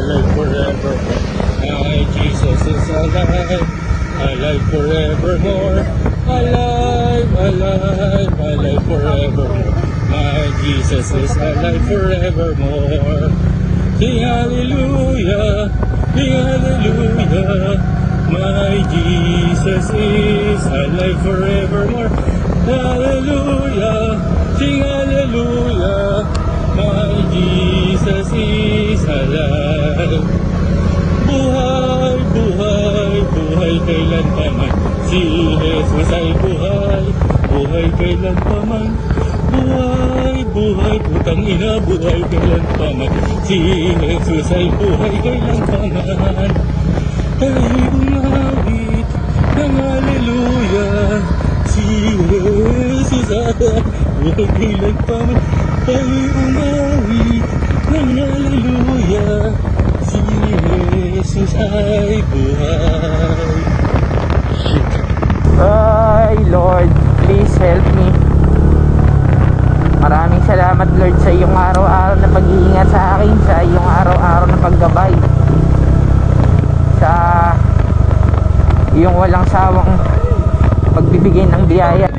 alive forever. My Jesus is alive, alive forevermore. Alive, alive, alive forevermore. My Jesus is alive forevermore. Sing hallelujah, sing hallelujah. My Jesus is alive forevermore. Hallelujah, sing hallelujah. My Jesus is alive. Buhay, buhay, buhay kailanpaman. Si Jesus ay buhay, buhay kailanpaman. Buhay, buhay, putang ina, buhay kailanpaman. Si Jesus ay buhay kailanpaman. Tayo'y umawit ng hallelujah. Si Jesus ay buhay kailanpaman. Tayo'y umawit ng hallelujah. Si Jesus ay buhay. Ay Lord, please help me. Maraming salamat Lord sa iyong araw-araw na pag-iingat sa akin, sa iyong araw-araw na paggabay, sa iyong walang sawang pagbibigay ng biyaya.